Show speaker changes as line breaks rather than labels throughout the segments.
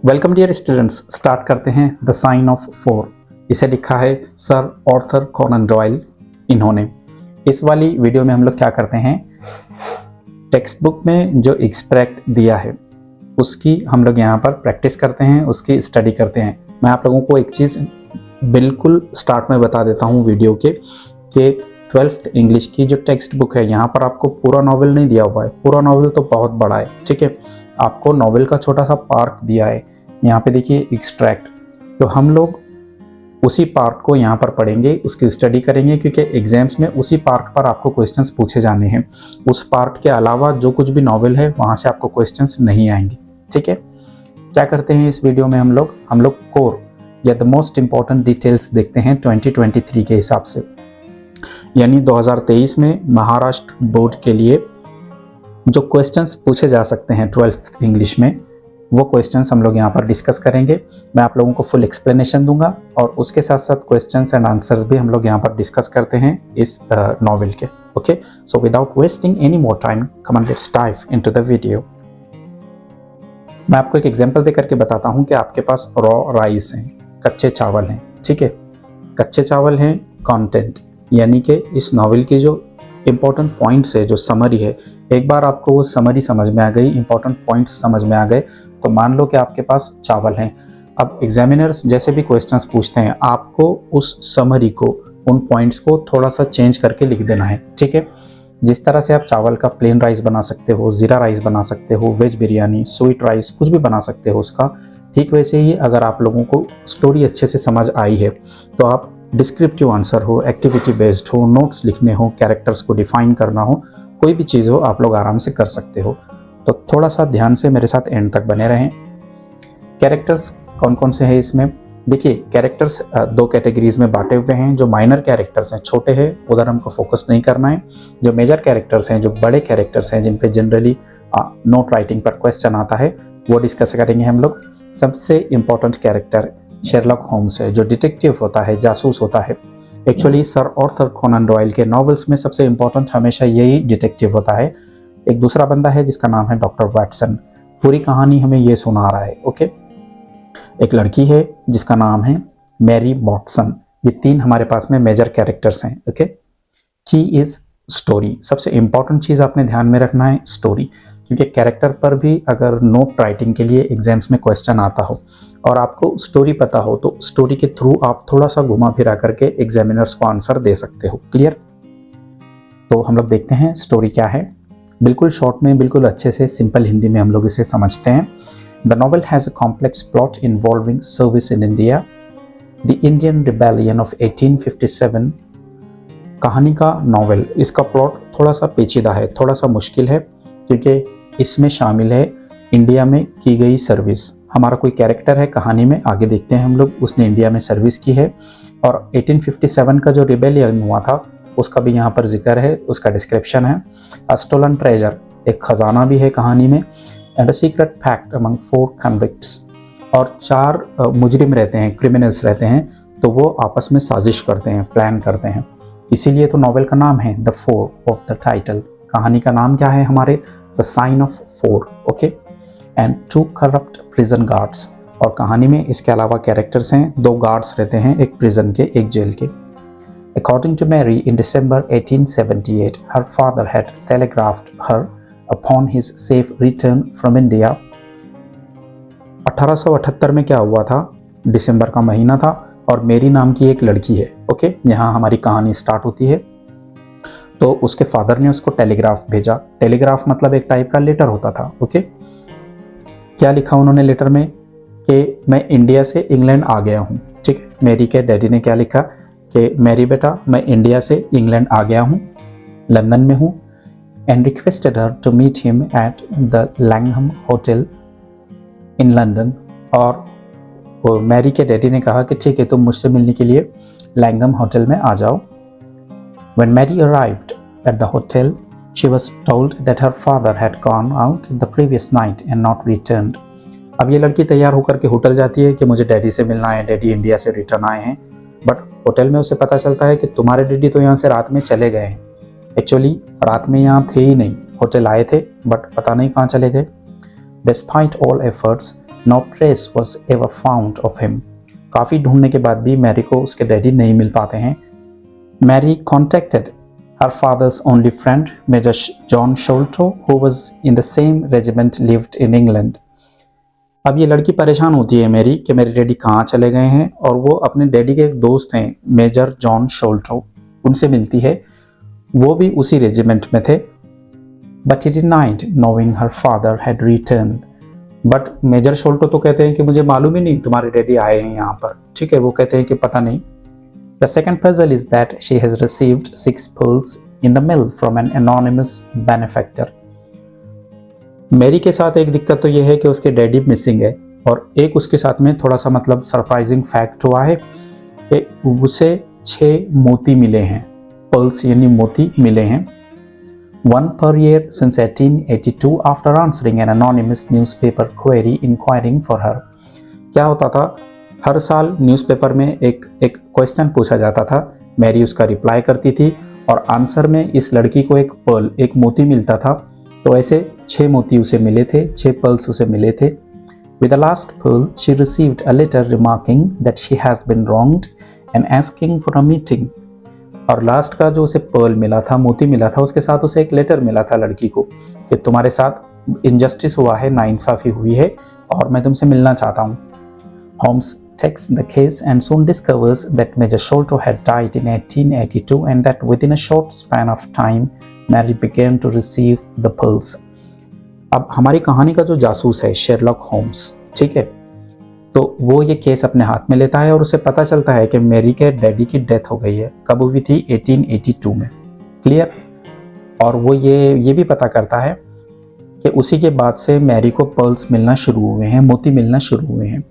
Welcome dear students, start करते हैं the sign of four. इसे लिखा है सर आर्थर कॉनन डॉयल इन्होंने। इस वाली वीडियो में हम लोग क्या करते हैं, टेक्स्ट बुक में जो एक्सट्रैक्ट दिया है उसकी हम लोग यहाँ पर प्रैक्टिस करते हैं, उसकी स्टडी करते हैं। मैं आप लोगों को एक चीज़ बिल्कुल स्टार्ट में बता देता हूँ वीडियो के कि 12th इंग्लिश की जो टेक्स्ट बुक है यहाँ पर आपको पूरा नॉवेल नहीं दिया हुआ है। पूरा नॉवेल तो बहुत बड़ा है, ठीक है। आपको नॉवेल का छोटा सा पार्ट दिया है। यहाँ पे देखिए एक्सट्रैक्ट, तो हम लोग उसी पार्ट को यहाँ पर पढ़ेंगे, उसकी स्टडी करेंगे, क्योंकि एग्जाम्स में उसी पार्ट पर आपको क्वेश्चंस पूछे जाने हैं। उस पार्ट के अलावा जो कुछ भी नॉवेल है वहाँ से आपको क्वेश्चंस नहीं आएंगे, ठीक है। क्या करते हैं इस वीडियो में हम लोग कोर या द मोस्ट इंपॉर्टेंट डिटेल्स देखते हैं 2023 के हिसाब से, यानी 2023 में महाराष्ट्र बोर्ड के लिए जो क्वेश्चंस पूछे जा सकते हैं 12th इंग्लिश में, वो क्वेश्चंस हम लोग यहाँ पर डिस्कस करेंगे। मैं आप लोगों को फुल एक्सप्लेनेशन दूंगा और उसके साथ साथ क्वेश्चंस एंड आंसर्स भी हम लोग यहाँ पर डिस्कस करते हैं इस नॉवेल के। Okay, so without wasting any more time, come on let's dive into the video. मैं आपको एक एग्जांपल दे करके बताता हूँ कि आपके पास रॉ राइस हैं, कच्चे चावल हैं, ठीक है। कच्चे चावल हैं कंटेंट, यानी कि इस नॉवेल की जो इम्पोर्टेंट पॉइंट्स है, जो समरी है, एक बार आपको वो समरी समझ में आ गई, इंपॉर्टेंट पॉइंट्स समझ में आ गए, तो मान लो कि आपके पास चावल हैं। अब एग्जामिनर्स जैसे भी क्वेश्चंस पूछते हैं, आपको उस समरी को, उन पॉइंट्स को थोड़ा सा चेंज करके लिख देना है, ठीक है। जिस तरह से आप चावल का प्लेन राइस बना सकते हो, जीरा राइस बना सकते हो, वेज बिरयानी, स्वीट राइस, कुछ भी बना सकते हो उसका, ठीक वैसे ही अगर आप लोगों को स्टोरी अच्छे से समझ आई है तो आप डिस्क्रिप्टिव आंसर हो, एक्टिविटी बेस्ड हो, नोट्स लिखने हो, कैरेक्टर्स को डिफाइन करना हो, कोई भी चीज़ हो, आप लोग आराम से कर सकते हो। तो थोड़ा सा ध्यान से मेरे साथ एंड तक बने रहें। कैरेक्टर्स कौन कौन से हैं इसमें, देखिए कैरेक्टर्स दो कैटेगरीज में बांटे हुए हैं। जो माइनर कैरेक्टर्स हैं, छोटे हैं, उधर हमको फोकस नहीं करना है। जो मेजर कैरेक्टर्स हैं, जो बड़े कैरेक्टर्स हैं, जिन पे जनरली नोट राइटिंग पर क्वेश्चन आता है, वो डिस्कस करेंगे हम लोग। सबसे इम्पोर्टेंट कैरेक्टर शेरलॉक होम्स है, जो डिटेक्टिव होता है, जासूस होता है। Actually sir Arthur Conan Doyle के नॉवेल्स में सबसे इम्पोर्टेंट हमेशा यही डिटेक्टिव होता है। एक दूसरा बंदा है जिसका नाम है डॉक्टर वैटसन, पूरी कहानी हमें ये सुना रहा है, ओके। एक लड़की है जिसका नाम है मैरी वॉटसन। ये तीन हमारे पास में मेजर कैरेक्टर्स हैं, ओके। की इज स्टोरी, सबसे इंपॉर्टेंट चीज़ आपने ध्यान में रखना है स्टोरी, क्योंकि कैरेक्टर पर भी अगर नोट राइटिंग के लिए एग्जाम्स में क्वेश्चन आता हो और आपको स्टोरी पता हो, तो स्टोरी के थ्रू आप थोड़ा सा घुमा फिरा करके एग्जामिनर्स को आंसर दे सकते हो। क्लियर? तो हम लोग देखते हैं स्टोरी क्या है, बिल्कुल शॉर्ट में, बिल्कुल अच्छे से सिंपल हिंदी में हम लोग इसे समझते हैं। The novel has a complex plot involving service in India, the Indian rebellion of 1857। कहानी का नॉवेल, इसका प्लॉट थोड़ा सा पेचीदा है, थोड़ा सा मुश्किल है, क्योंकि इसमें शामिल है इंडिया में की गई सर्विस। हमारा कोई कैरेक्टर है कहानी में, आगे देखते हैं हम लोग, उसने इंडिया में सर्विस की है। और 1857 का जो रिबेलियन हुआ था उसका भी यहाँ पर जिक्र है, उसका डिस्क्रिप्शन है। अ स्टोलन ट्रेजर, एक खजाना भी है कहानी में। And a secret fact among 4 convicts, और 4 मुजरिम रहते हैं, क्रिमिनल्स रहते हैं, तो वो आपस में साजिश करते हैं, प्लान करते हैं। इसीलिए तो नॉवेल का नाम है द 4 ऑफ द टाइटल। कहानी का नाम क्या है हमारे, the sign of 4, okay. And 2 corrupt prison guards, और कहानी में इसके अलावा कैरेक्टर्स हैं, 2 गार्ड्स रहते हैं, एक प्रिजन के, एक जेल के। According to Mary, in December 1878, her father had telegraphed her upon his safe return from India. 1878 में क्या हुआ था, दिसंबर का महीना था, और मेरी नाम की एक लड़की है, ओके। यहाँ हमारी कहानी स्टार्ट होती है। तो उसके फादर ने उसको टेलीग्राफ भेजा। टेलीग्राफ मतलब एक टाइप का लेटर होता था, ओके। क्या लिखा उन्होंने लेटर में कि मैं इंडिया से इंग्लैंड आ गया हूँ, ठीक है। मेरी के डैडी ने क्या लिखा कि मेरी बेटा, मैं इंडिया से इंग्लैंड आ गया हूँ, लंदन में हूँ। And requested her to meet him at the Langham hotel in London, और मैरी के डैडी ने कहा कि ठीक है, तुम मुझसे मिलने के लिए लैंगहम होटल में आ जाओ। When Mary arrived at the hotel, she was told that her father had gone out the previous night and not returned. अब ये लड़की तैयार होकर के होटल जाती है कि मुझे डैडी से मिलना है, डैडी इंडिया से रिटर्न आए हैं। बट होटल में उसे पता चलता है कि तुम्हारे डैडी तो यहाँ से रात में चले गए हैं। एक्चुअली रात में यहाँ थे ही नहीं, होटल आए थे बट पता नहीं कहाँ चले गए। Despite all efforts, No trace was ever found of him. काफ़ी ढूंढने के बाद भी मैरी को उसके डैडी नहीं मिल पाते हैं. Mary contacted her father's only friend, Major John Sholto, who was in the same regiment, lived in England. अब ये लड़की परेशान होती है मेरी कि मेरे डैडी कहाँ चले गए हैं, और वो अपने डैडी के एक दोस्त हैं मेजर जॉन शोल्टो, उनसे मिलती है. वो भी उसी रेजिमेंट में थे. But he denied knowing her father had returned. But major Sholto तो कहते हैं कि मुझे मालूम ही नहीं तुम्हारे डैडी आए हैं यहाँ पर. ठीक है, वो कहते हैं कि पता नहीं. The second puzzle is that she has received 6 pearls in the mail from an anonymous benefactor. मेरी के साथ एक दिक्कत तो ये है कि उसके डैडी मिसिंग है, और एक उसके साथ में थोड़ा सा मतलब सरप्राइजिंग फैक्ट हुआ है कि उसे 6 मोती मिले हैं. पर्ल्स यानी मोती मिले हैं. 1 per year since 1882 after answering an anonymous newspaper query inquiring for her. क्या होता था, हर साल न्यूज़पेपर में एक क्वेश्चन पूछा जाता था, मैरी उसका रिप्लाई करती थी, और आंसर में इस लड़की को एक पर्ल, एक मोती मिलता था. तो ऐसे 6 मोती उसे मिले थे, 6 पर्ल्स उसे मिले थे. With the last pearl, she received a letter remarking that she has been wronged and asking for a meeting. और लास्ट का जो उसे पर्ल मिला था, मोती मिला था, उसके साथ उसे एक लेटर मिला था लड़की को कि तुम्हारे साथ इनजस्टिस हुआ है, नाइंसाफी हुई है, और मैं तुमसे मिलना चाहता हूँ. Holmes takes the case and soon discovers that Major Sholto had died in 1882 and that within a short span of time, Mary began to receive the pearls. अब हमारी कहानी का जो जासूस है शेरलॉक होम्स, ठीक है, तो वो ये केस अपने हाथ में लेता है और उसे पता चलता है कि मैरी के डैडी की डेथ हो गई है. कब हुई थी? 1882 में. क्लियर. और वो ये भी पता करता है कि उसी के बाद से मैरी को पर्ल्स मिलना शुरू हुए हैं, मोती मिलना शुरू हुए हैं.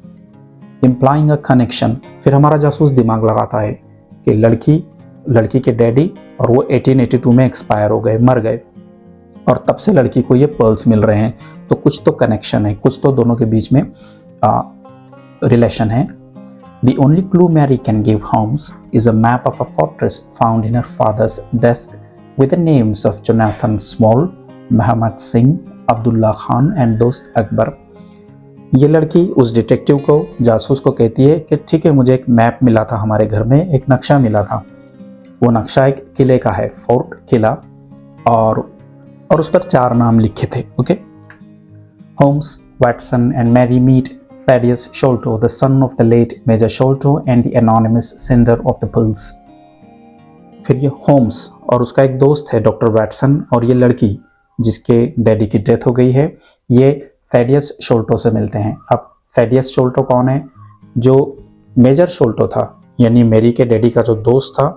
Implying a connection. फिर हमारा जासूस दिमाग लगाता है कि लड़की के डैडी और वो 1882 में एक्सपायर हो गए, मर गए, और तब से लड़की को ये पर्ल्स मिल रहे हैं. तो कुछ तो कनेक्शन है, कुछ तो दोनों के बीच में रिलेशन है. The only clue Mary can give Holmes is a map of a fortress found in her father's desk with the names of Jonathan Small, Muhammad Singh, Abdullah Khan and दोस्त अकबर. ये लड़की उस डिटेक्टिव को, जासूस को कहती है कि ठीक है, मुझे एक मैप मिला था हमारे घर में, एक नक्शा मिला था. वो नक्शा एक किले का है, फोर्ट किला, और उस पर 4 नाम लिखे थे. Okay. Holmes, Watson and Mary meet Thaddeus Sholto, the son of the late Major Sholto and the anonymous sender of the pearls. फिर ये होम्स और उसका एक दोस्त है डॉक्टर वैटसन, और ये लड़की जिसके डैडी की डेथ हो गई है, ये थैडियस शोल्टो से मिलते हैं. अब थैडियस शोल्टो कौन है? जो मेजर शोल्टो था, यानी मैरी के डैडी का जो दोस्त था,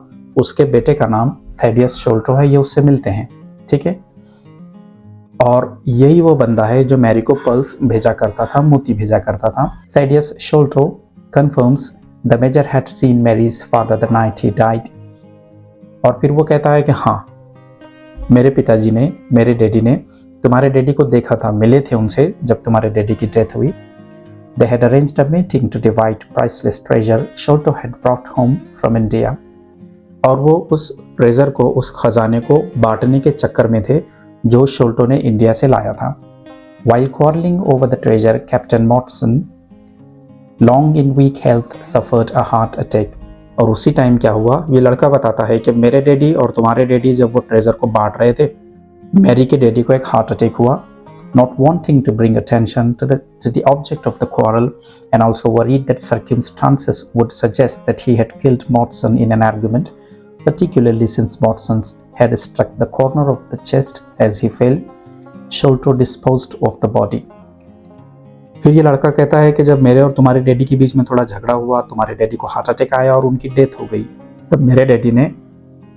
उसके बेटे का नाम थैडियस शोल्टो है. ये उससे मिलते हैं. ठीक है. और यही वो बंदा है जो मैरी को पर्ल्स भेजा करता था, मोती भेजा करता था. Thaddeus Sholto confirms the major had seen Mary's father the night he died. और फिर वो कहता है कि हाँ, मेरे पिताजी ने, मेरे डैडी ने तुम्हारे डैडी को देखा था, मिले थे उनसे जब तुम्हारे डैडी की डेथ हुई. They had arranged a meeting to divide priceless treasure Sholto had brought home from India. और वो उस ट्रेजर को, उस खजाने को बांटने के चक्कर में थे जो शोल्टो ने इंडिया से लाया था. While quarreling over the treasure, Captain Motson, long in weak health, suffered a heart attack. और उसी टाइम क्या हुआ, ये लड़का बताता है कि मेरे डैडी और तुम्हारे डैडी जब वो ट्रेजर को बांट रहे थे, मैरी के डैडी को एक हार्ट अटैक हुआ. Not wanting to bring attention to the object of the quarrel and also worried that circumstances would suggest that he had killed Motson in an argument, particularly since Motson's had struck the corner of the chest as he fell, Sholto disposed of the body. फिर ये लड़का कहता है कि जब मेरे और तुम्हारे डैडी के बीच में थोड़ा झगड़ा हुआ, तुम्हारे डैडी को हार्ट अटैक आया और उनकी डेथ हो गई, तब मेरे डैडी ने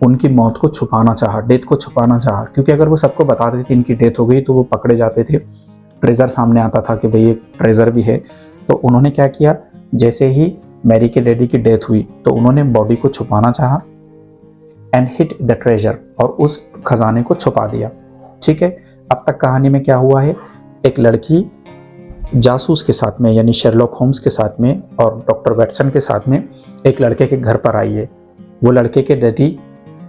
उनकी मौत को छुपाना चाहा, डेथ को छुपाना चाहा, क्योंकि अगर वो सबको बता देते थे इनकी डेथ हो गई तो वो पकड़े जाते थे, ट्रेजर सामने आता था कि भाई एक ट्रेजर भी है. तो उन्होंने क्या किया, जैसे ही मैरी के डैडी की डेथ हुई तो उन्होंने बॉडी को छुपाना चाहा एंड हिट द ट्रेजर, और उस खजाने को छुपा दिया. ठीक है. अब तक कहानी में क्या हुआ है, एक लड़की जासूस के साथ में, यानी शेरलॉक होम्स के साथ में और डॉक्टर वैटसन के साथ में एक लड़के के घर पर आई है. वो लड़के के डैडी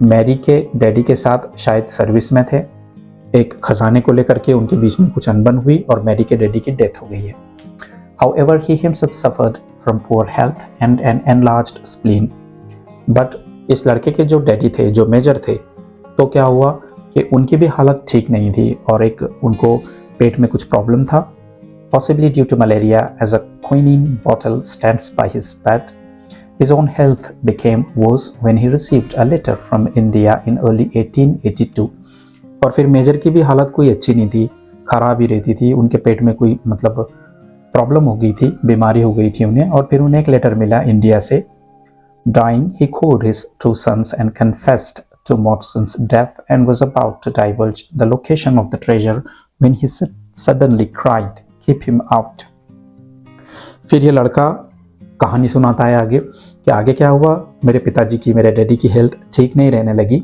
मैरी के डैडी के साथ शायद सर्विस में थे. एक खजाने को लेकर के उनके बीच में कुछ अनबन हुई और मैरी के डैडी की डेथ हो गई है. However, he himself suffered from poor health and an enlarged spleen. But इस लड़के के जो डैडी थे, जो मेजर थे, तो क्या हुआ कि उनकी भी हालत ठीक नहीं थी और एक उनको पेट में कुछ प्रॉब्लम था, possibly due to malaria, as a quinine bottle stands by his bed. His own health became worse when he received a letter from India in early 1882. और फिर मेजर की भी हालत कोई अच्छी नहीं थी, खराब ही रहती थी, उनके पेट में कोई मतलब प्रॉब्लम हो गई थी, बीमारी हो गई थी उन्हें, और फिर उन्हें एक लेटर मिला इंडिया से. Dying, he called his two sons and confessed to Motson's death and was about to divulge the location of the treasure when he suddenly cried, "Keep him out." फिर ये लड़का कहानी सुनाता है आगे कि आगे क्या हुआ. मेरे पिताजी की, मेरे डैडी की हेल्थ ठीक नहीं रहने लगी.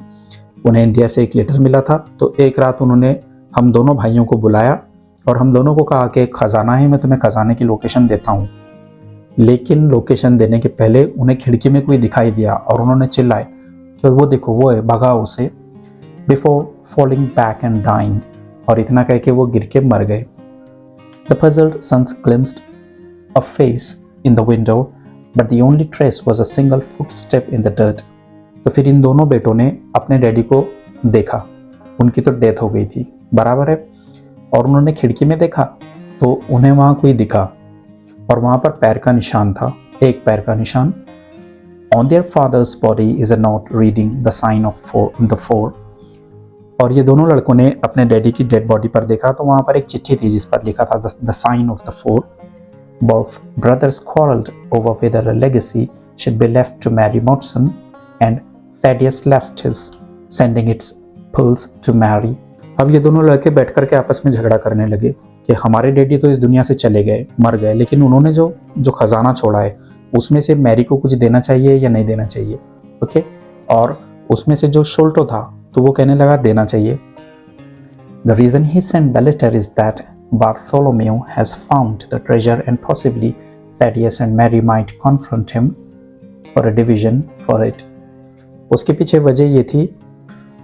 उन्हें इंडिया से एक लेटर मिला था, तो एक रात उन्होंने हम दोनों भाइयों को बुलाया और हम दोनों को कहा कि खजाना है, मैं तुम्हें खजाने की लोकेशन देता हूँ. लेकिन लोकेशन देने के पहले उन्हें खिड़की में कोई दिखाई दिया और उन्होंने चिल्लाए कि वो देखो, वो है, भगाओ उसे. Before falling back and dying, और इतना कह के वो गिर के मर गए. The puzzled sons glimpsed a face in the window, but the only trace was a single footstep in the dirt. तो फिर इन दोनों बेटों ने अपने डैडी को देखा, उनकी तो डेथ हो गई थी, बराबर है, और उन्होंने खिड़की में देखा तो उन्हें वहां कोई दिखा और वहां पर पैर का निशान था, एक पैर का निशान. On their father's body is a note reading the sign of the four. और ये दोनों लड़कों ने अपने डैडी की डेड बॉडी पर देखा तो वहां पर एक चिट्ठी थी जिस पर लिखा था the sign of the four. Both brothers quarreled over whether a legacy should be left to Mary Motson, and Thaddeus left his, sending its pearls to Mary. अब ये दोनों लड़के बैठ कर के आपस में झगड़ा करने लगे कि हमारे डैडी तो इस दुनिया से चले गए, मर गए, लेकिन उन्होंने जो खजाना छोड़ा है उसमें से मैरी को कुछ देना चाहिए या नहीं देना चाहिए. ओके, और उसमें से जो शोल्टो था तो वो कहने लगा देना चाहिए. The reason he sent the letter is that Bartholomew has found the treasure and possibly Thaddeus and Mary might confront him for a division for it. उसके पीछे वजह ये थी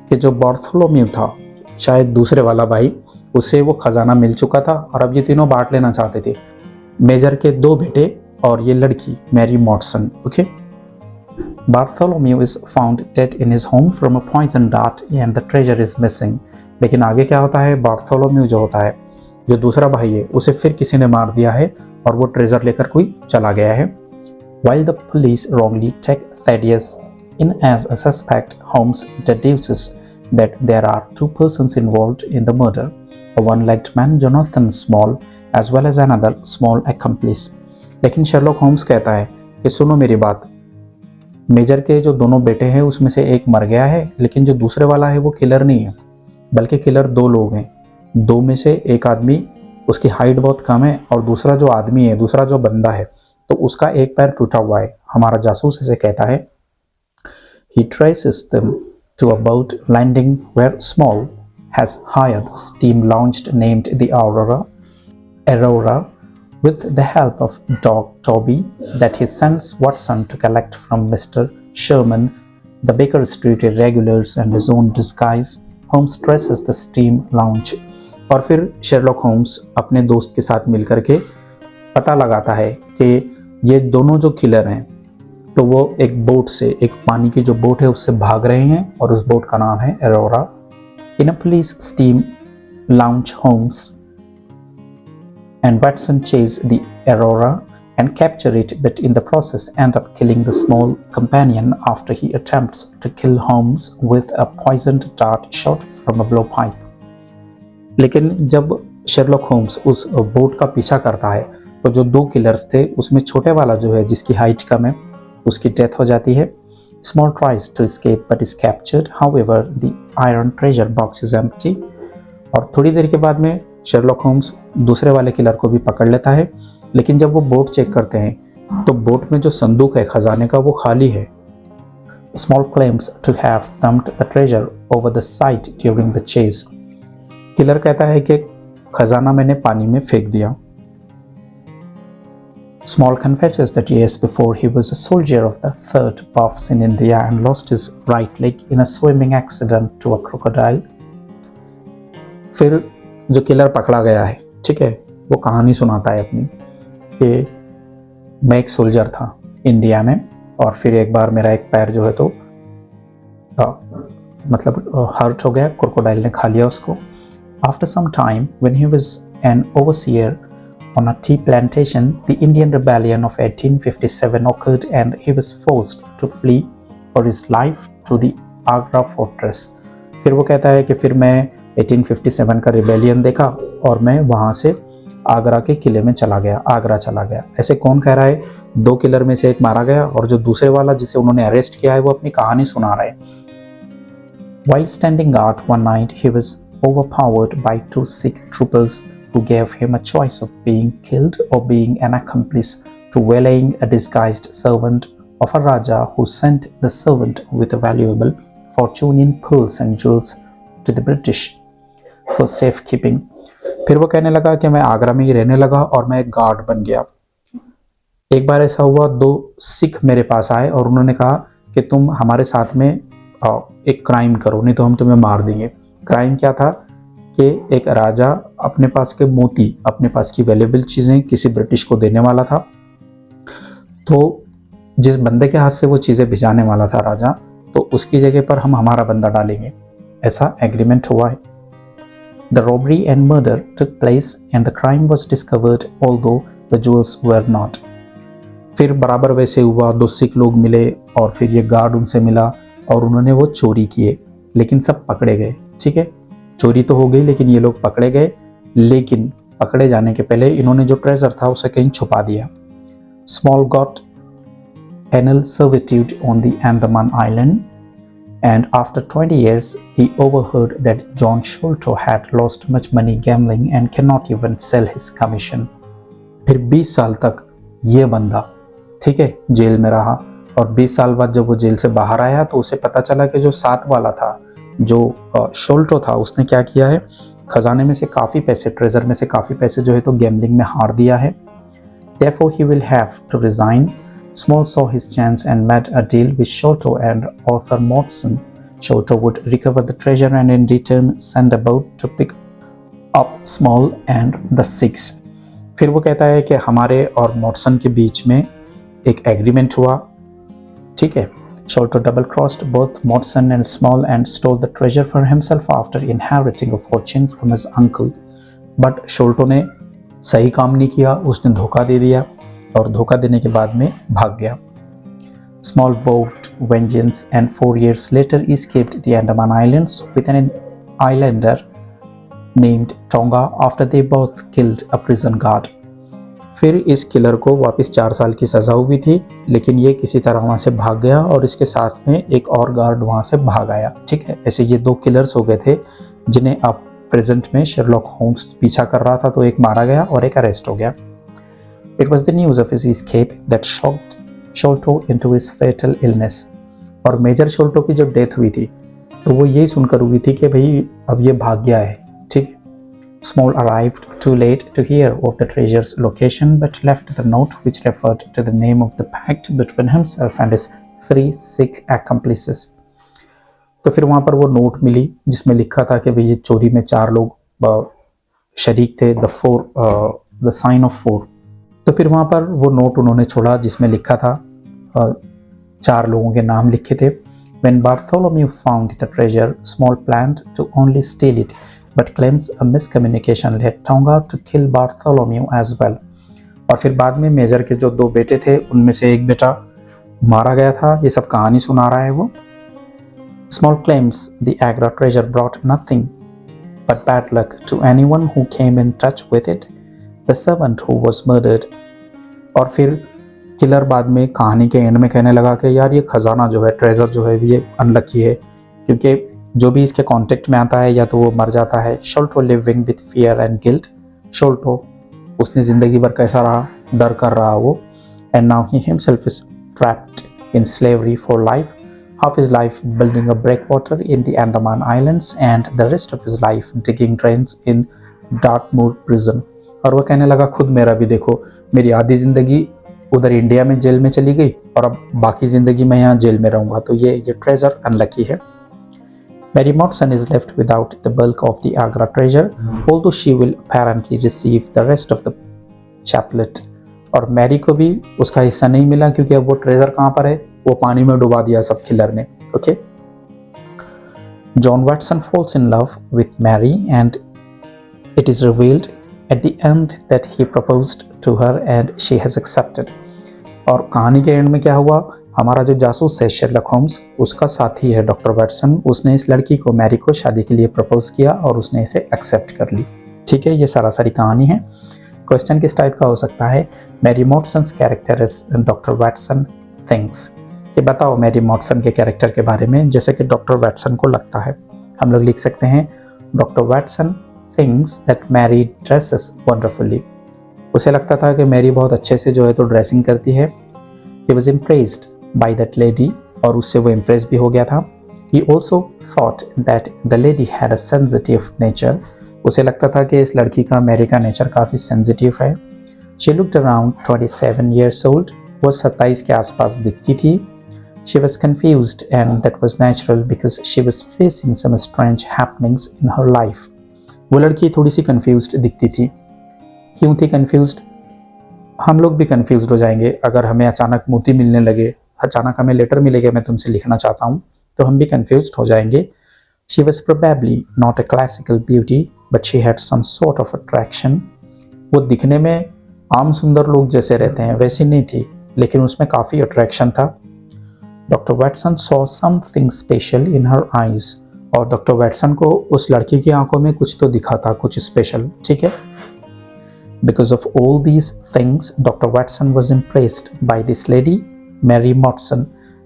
कि जो बार्थोलोम्यू था, शायद दूसरे वाला भाई, उसे वो खजाना मिल चुका था और अब ये तीनों बांट लेना चाहते थे, मेजर के दो बेटे और ये लड़की Mary Morstan. Okay, Bartholomew is found dead in his home from a poison dart and the treasure is missing. लेकिन आगे क्या होता है, बार्थोलोम्यू जो होता है, जो दूसरा भाई है, उसे फिर किसी ने मार दिया है और वो ट्रेजर लेकर कोई चला गया है. While the police wrongly take Thaddeus in as a suspect, Holmes deduces that there are two persons involved in the murder, a one-legged man Jonathan Small as well as another small accomplice. लेकिन Sherlock Holmes कहता है कि सुनो मेरी बात, major के जो दोनों बेटे हैं उसमें से एक मर गया है, लेकिन जो दूसरे वाला है वो किलर नहीं है, बल्कि किलर दो लोग हैं. दो में से एक आदमी, उसकी हाइट बहुत कम है, और दूसरा जो आदमी है, दूसरा जो बंदा है, तो उसका एक पैर टूटा हुआ है. हमारा जासूस ऐसे कहता है. He traces them to a boat landing where Small has hired a steam launch named the Aurora, with the help of dog Toby, that he sends Watson to collect from Mr. Sherman, the Baker Street irregulars, and his own disguise. Holmes traces the steam launch. और फिर Sherlock Holmes अपने दोस्त के साथ मिलकर के पता लगाता है कि ये दोनों जो किलर हैं तो वो एक बोट से, एक पानी की जो बोट है उससे भाग रहे हैं और उस बोट का नाम है Aurora. In a police steam launch Holmes and Watson chase the Aurora and capture it, but in the process end up killing the small companion after he attempts to kill Holmes with a poisoned dart shot from a blowpipe. लेकिन जब Sherlock Holmes उस boat का पीछा करता है तो जो दो किलर्स थे उसमें छोटे वाला जो है, जिसकी हाइट कम है, उसकी डेथ हो जाती है. Small tries to escape but is captured. However, the iron treasure box is empty. और थोड़ी देर के बाद में शेरलॉक होम्स दूसरे वाले किलर को भी पकड़ लेता है, लेकिन जब वो बोट चेक करते हैं तो बोट में जो संदूक है खजाने का वो खाली है. Small claims to have dumped the treasure over the side during the chase. Killer कहता है कि खजाना मैंने पानी में फेंक दिया. Small confesses that years before he was a soldier of the 3rd Buffs in India and lost his right leg in a swimming accident to a crocodile. फिर जो किलर पकड़ा गया है, ठीक है, वो कहानी सुनाता है अपनी कि मैं एक सोल्जर था इंडिया में और फिर एक बार मेरा एक पैर जो है तो मतलब हर्ट हो गया, क्रोकोडाइल ने खा लिया उसको. After some time, when he was an overseer on a tea plantation, the Indian Rebellion of 1857 occurred and he was forced to flee for his life to the Agra fortress. फिर वो कहता है कि फिर मैं 1857 का रिबेलियन देखा और मैं वहाँ से आगरा के किले में चला गया, आगरा चला गया. ऐसे कौन कह रहा है? 2 किलर में से एक मारा गया और जो दूसरे वाला जिसे उन्होंने अरेस्ट किया है वो अपनी कहानी सुना रहा है. While standing guard one night, he was overpowered by 2 Sikh troopers who gave him a choice of being killed or being an accomplice to waylaying a disguised servant of a Raja who sent the servant with a valuable fortune in pearls and jewels to the British for safekeeping. फिर वो कहने लगा कि मैं आगरा में ही रहने लगा और मैं एक गार्ड बन गया. एक बार ऐसा हुआ, 2 सिख मेरे पास आए और उन्होंने कहा कि तुम हमारे साथ में एक क्राइम करो, नहीं तो हम तुम्हें मार देंगे. क्राइम क्या था कि एक राजा अपने पास के मोती, अपने पास की वैल्यूएबल चीज़ें किसी ब्रिटिश को देने वाला था. तो जिस बंदे के हाथ से वो चीज़ें भिजाने वाला था राजा, तो उसकी जगह पर हम हमारा बंदा डालेंगे, ऐसा एग्रीमेंट हुआ है. The robbery and murder took place and the crime was discovered although the jewels were not. फिर बराबर वैसे हुआ, 2 सिख लोग मिले और फिर ये गार्ड उनसे मिला और उन्होंने वो चोरी किए, लेकिन सब पकड़े गए. ठीक है, चोरी तो हो गई लेकिन ये लोग पकड़े गए. लेकिन पकड़े जाने के पहले इन्होंने जो ट्रेजर था उसे कहीं छुपा दिया. Small got penal servitude on the Andaman Island and after 20 years he overheard that John Sholto had lost much money gambling and cannot even sell his commission. फिर 20 साल तक ये बंदा, ठीक है, जेल में रहा और 20 साल बाद जब वो जेल से बाहर आया तो उसे पता चला कि जो साथ वाला था, जो शोल्टो था, उसने क्या किया है, खजाने में से काफ़ी पैसे, ट्रेजर में से काफ़ी पैसे जो है तो गैम्बलिंग में हार दिया है. Therefore he will have to resign. Small saw his chance and made a deal with Sholto and Arthur Mortson. Sholto would recover the treasure and in return send a boat to pick up Small and the Sikhs. फिर वो कहता है कि हमारे और मॉटसन के बीच में एक एग्रीमेंट हुआ. ठीक है, Sholto double-crossed both Mortson and Small and stole the treasure for himself after inheriting a fortune from his uncle. But Sholto ने सही काम नहीं किया, उसने धोखा दे दिया और धोखा देने के बाद में भाग गया. Small vowed vengeance and 4 years later escaped the Andaman Islands with an islander named Tonga after they both killed a prison guard. फिर इस किलर को वापस 4 साल की सज़ा हुई थी, लेकिन ये किसी तरह वहाँ से भाग गया और इसके साथ में एक और गार्ड वहाँ से भाग आया. ठीक है, ऐसे ये 2 किलर्स हो गए थे जिन्हें अब प्रेजेंट में शेरलॉक होम्स पीछा कर रहा था. तो एक मारा गया और एक अरेस्ट हो गया. It was the news of his escape that shocked Sholto into his fatal illness. और मेजर शोल्टो की जब डेथ हुई थी तो वो यही सुनकर हुई थी कि भाई अब ये भाग गया है. ठीक. Small arrived too late to hear of the treasure's location but left the note which referred to the name of the pact between himself and his 3 Sikh accomplices. तो फिर वहाँ पर वो नोट मिली जिसमें लिखा था कि भाई ये चोरी में 4 लोग शरीक थे, द साइन ऑफ 4. तो फिर वहाँ पर वो नोट उन्होंने छोड़ा जिसमें लिखा था 4 लोगों के नाम लिखे थे. When Bartholomew found the treasure, Small planned to only steal it, but claims a miscommunication led Tonga to kill Bartholomew as well. और फिर बाद में मेजर के जो 2 बेटे थे उनमें से एक बेटा मारा गया था. ये सब कहानी सुना रहा है वो. Small claims the Agra treasure brought nothing but bad luck to anyone who came in touch with it. The servant who was murdered. और फिर किलर बाद में कहानी के एंड में कहने लगा कि यार ये खजाना जो है, ट्रेजर जो है, ये अनलकी है क्योंकि जो भी इसके कांटेक्ट में आता है या तो वो मर जाता है. Sholto living with fear and guilt. Sholto उसने जिंदगी भर कैसा रहा, डर कर रहा वो. And now he himself is trapped in slavery for life. Half his life building a breakwater in the Andaman Islands and the rest of his life digging drains in Dartmoor prison. और वो कहने लगा खुद मेरा भी देखो, मेरी आधी ज़िंदगी उधर इंडिया में जेल में चली गई और अब बाकी ज़िंदगी मैं यहाँ जेल में रहूँगा. तो ये ट्रेजर अनलकी है. Mary Mortson is left without the bulk of the Agra treasure, although she will apparently receive the rest of the chaplet और मैरी को भी उसका हिस्सा नहीं मिला क्योंकि अब वो ट्रेजर कहाँ पर है, वो पानी में डुबा दिया सब किलर ने। Okay, John Watson falls in love with Mary and it is revealed at the end that he proposed to her and she has accepted. और कहानी के एंड में क्या हुआ, हमारा जो जासूस है शेरलॉक होम्स, उसका साथी है डॉक्टर वॉटसन, उसने इस लड़की को मैरी को शादी के लिए प्रपोज किया और उसने इसे एक्सेप्ट कर ली। ठीक है, ये सारी कहानी है। क्वेश्चन किस टाइप का हो सकता है, Mary Morstan's character is doctor Watson thinks. ये बताओ मैरी मॉटसन के कैरेक्टर के बारे में जैसे कि डॉक्टर वॉटसन को लगता है। हम लोग लिख सकते हैं doctor Watson thinks that Mary dresses wonderfully. उसे लगता था कि मैरी बहुत अच्छे से जो है तो ड्रेसिंग करती है। He was impressed by that lady, और उससे वो इम्प्रेस भी हो गया था। He also thought that the lady had a sensitive nature. उसे लगता था कि इस लड़की का, मैरी का नेचर काफ़ी सेंसिटिव है। She looked around 27 years old। वो 27 के आसपास दिखती थी। She was confused and that was natural because she was facing some strange happenings in her life. वो लड़की थोड़ी सी कन्फ्यूज्ड दिखती थी। क्यों थी कन्फ्यूज्ड? हम लोग भी कन्फ्यूज्ड हो जाएंगे अगर हमें अचानक मोती मिलने लगे, अचानक हमें लेटर मिलेगा मैं तुमसे लिखना चाहता हूँ, तो हम भी कन्फ्यूज्ड हो जाएंगे। She was probably not a classical beauty, but she had some sort of attraction। वो दिखने में आम सुंदर लोग जैसे रहते हैं वैसी नहीं थी, लेकिन उसमें काफ़ी अट्रैक्शन था। Doctor Watson saw something special in her eyes। और डॉक्टर वॉटसन को उस लड़की की आंखों में कुछ तो दिखा था, कुछ स्पेशल। ठीक है, Because of all these things, Dr. Watson was impressed by this lady, Mary Motson।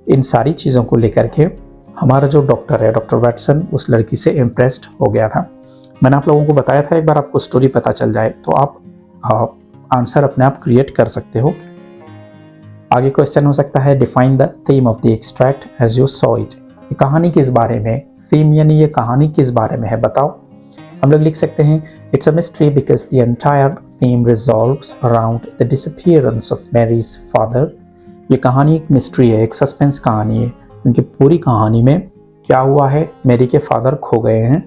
इन सारी चीज़ों को लेकर के हमारा जो डॉक्टर है डॉक्टर वॉटसन उस लड़की से इम्प्रेस्ड हो गया था। मैंने आप लोगों को बताया था एक बार आपको स्टोरी पता चल जाए तो आप आंसर अपने आप क्रिएट कर सकते हो। आगे क्वेश्चन हो सकता है define the theme of the extract as you saw it. कहानी किस बारे में, थीम यानी ये कहानी किस बारे में है बताओ। हम लोग लिख सकते हैं it's a mystery because the entire theme resolves around the disappearance of Mary's father. ये कहानी एक मिस्ट्री है, एक सस्पेंस कहानी है, क्योंकि पूरी कहानी में क्या हुआ है, मैरी के फादर खो गए हैं।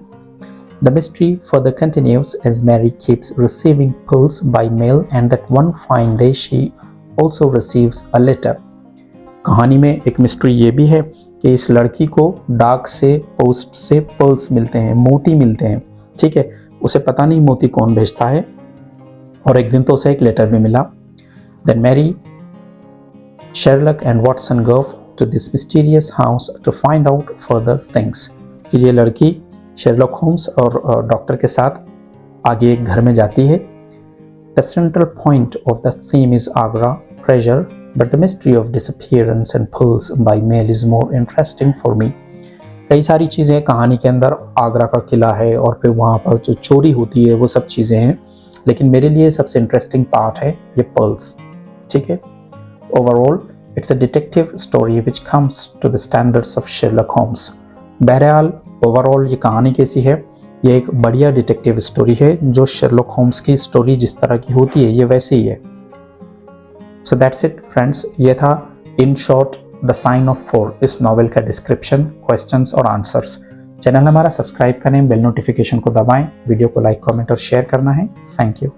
The mystery further continues as Mary keeps receiving pulls by mail and that one fine day she also receives a letter। कहानी में एक मिस्ट्री ये भी है कि इस लड़की को डाक से, पोस्ट से पल्स मिलते हैं, मोती मिलते हैं। ठीक है, उसे पता नहीं मोती कौन भेजता है, और एक दिन तो उसे एक लेटर भी मिला। Then Mary, Sherlock and Watson go to this mysterious house to find out further things। फिर ये लड़की शेरलॉक होम्स और डॉक्टर के साथ आगे एक घर में जाती है। The central point of the theme is Agra treasure, but the mystery of disappearance and pulls by mail is more interesting for me। कई सारी चीज़ें कहानी के अंदर, आगरा का किला है और फिर वहाँ पर जो चोरी होती है वो सब चीज़ें हैं, लेकिन मेरे लिए सबसे इंटरेस्टिंग पार्ट है ये पर्ल्स। ठीक है, overall it's a detective story which comes to the standards of Sherlock Holmes. बहरहाल ओवरऑल ये कहानी कैसी है, ये एक बढ़िया डिटेक्टिव स्टोरी है जो शेरलॉक होम्स की स्टोरी जिस तरह की होती है ये वैसे ही है। सो दैट्स इट फ्रेंड्स, ये था in short the sign of 4 इस नॉवेल का डिस्क्रिप्शन, क्वेश्चंस और आंसर्स। चैनल हमारा सब्सक्राइब करें, बेल नोटिफिकेशन को दबाएं, वीडियो को लाइक, कमेंट और शेयर करना है। Thank you.